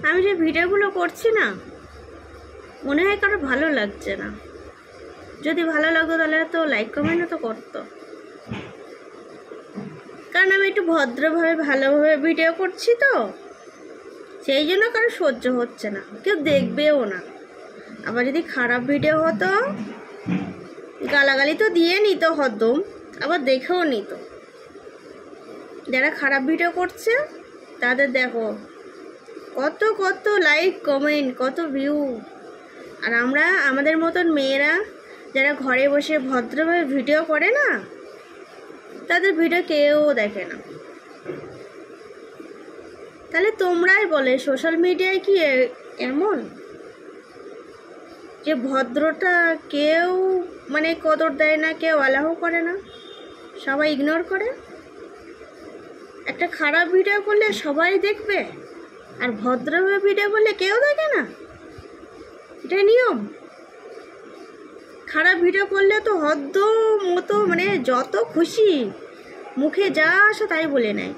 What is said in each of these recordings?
আমি যে ভিডিওগুলো করছি না, মনে হয় কারো ভালো লাগছে না। যদি ভালো লাগতো তাহলে তো লাইক কমেন্টও তো করতো। কারণ আমি একটু ভদ্রভাবে ভালোভাবে ভিডিও করছি তো, সেই জন্য কারো সহ্য হচ্ছে না, কেউ দেখবেও না। আবার যদি খারাপ ভিডিও হতো, গালাগালি তো দিয়ে নিত হদম, আবার দেখেও নিত। যারা খারাপ ভিডিও করছে তাদের দেখো কত কত লাইক কমেন্ট, কত ভিউ। আর আমরা আমাদের মতন মেয়েরা যারা ঘরে বসে ভদ্রভাবে ভিডিও করে না, তাদের ভিডিও কেউ দেখে না। তাহলে তোমরাই বলে সোশ্যাল মিডিয়ায় কি এমন যে ভদ্রটা কেউ মানে কদর দেয় না, কেউ আলাহ করে না, সবাই ইগনোর করে? একটা খারাপ ভিডিও করলে সবাই দেখবে, আর ভদ্রভাবে ভিডিও করলে কেউ দেখে না? এটা নিয়ম? খারাপ ভিডিও করলে তো হদ্দ মতো মানে যত খুশি মুখে যা আসো তাই বলে নেয়।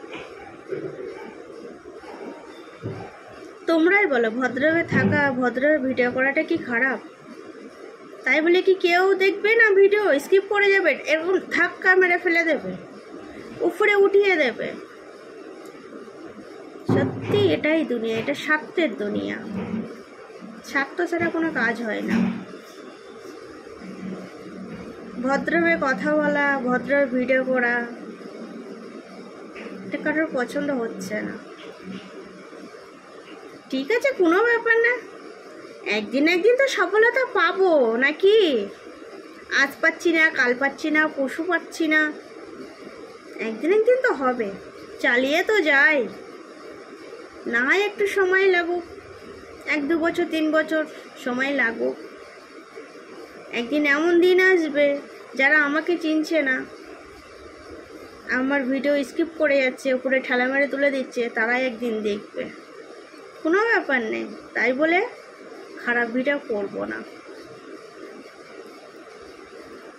তোমরাই বলো ভদ্রভাবে থাকা, ভদ্রভাবে ভিডিও করাটা কি খারাপ? তাই বলে কি কেউ দেখবে না? ভিডিও স্কিপ করে যাবে, এরকম ধাক্কা মেরে ফেলে দেবে, উপরে উঠিয়ে দেবে। সত্যি এটাই দুনিয়া, এটা স্বার্থের দুনিয়া। স্বার্থ ছাড়া কোনো কাজ হয় না। ভদ্রভাবে কথা বলা, ভদ্রভাবে ভিডিও করা, এটা কারোর পছন্দ হচ্ছে না। ঠিক আছে, কোনো ব্যাপার না, একদিন একদিন তো সফলতা পাবো নাকি? আজ পাচ্ছি না, কাল পাচ্ছি না, পরশু পাচ্ছি না, একদিন একদিন তো হবে। চালিয়ে তো যাই, না হয় একটু সময় লাগুক, 1-2 বছর 3 বছর সময় লাগুক। একদিন এমন দিন আসবে যারা আমাকে চিনছে না, আমার ভিডিও স্কিপ করে যাচ্ছে, উপরে ঠেলা মেরে তুলে দিচ্ছে, তারাই একদিন দেখবে। কোনো ব্যাপার নেই, তাই বলে খারাপ ভিডিও করব না।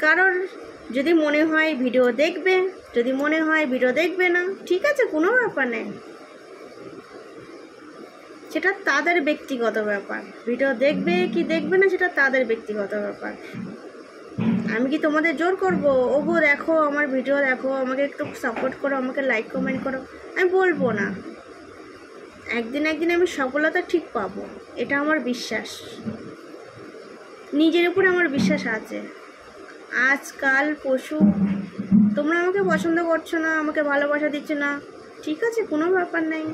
কারোর যদি মনে হয় ভিডিও দেখবে, যদি মনে হয় ভিডিও দেখবে না, ঠিক আছে, কোনো ব্যাপার নেই, সেটা তাদের ব্যক্তিগত ব্যাপার। ভিডিও দেখবে কি দেখবে না সেটা তাদের ব্যক্তিগত ব্যাপার। আমি কি তোমাদের জোর করবো ওগো দেখো আমার ভিডিও দেখো, আমাকে একটু সাপোর্ট করো, আমাকে লাইক কমেন্ট করো? আমি বলবো না। একদিন একদিন আমি সফলতা ঠিক পাবো, এটা আমার বিশ্বাস। নিজের উপরে আমার বিশ্বাস আছে। আজকাল পশু তোমরা আমাকে পছন্দ করছো না, আমাকে ভালোবাসা দিচ্ছ না, ঠিক আছে, কোনো ব্যাপার নেই।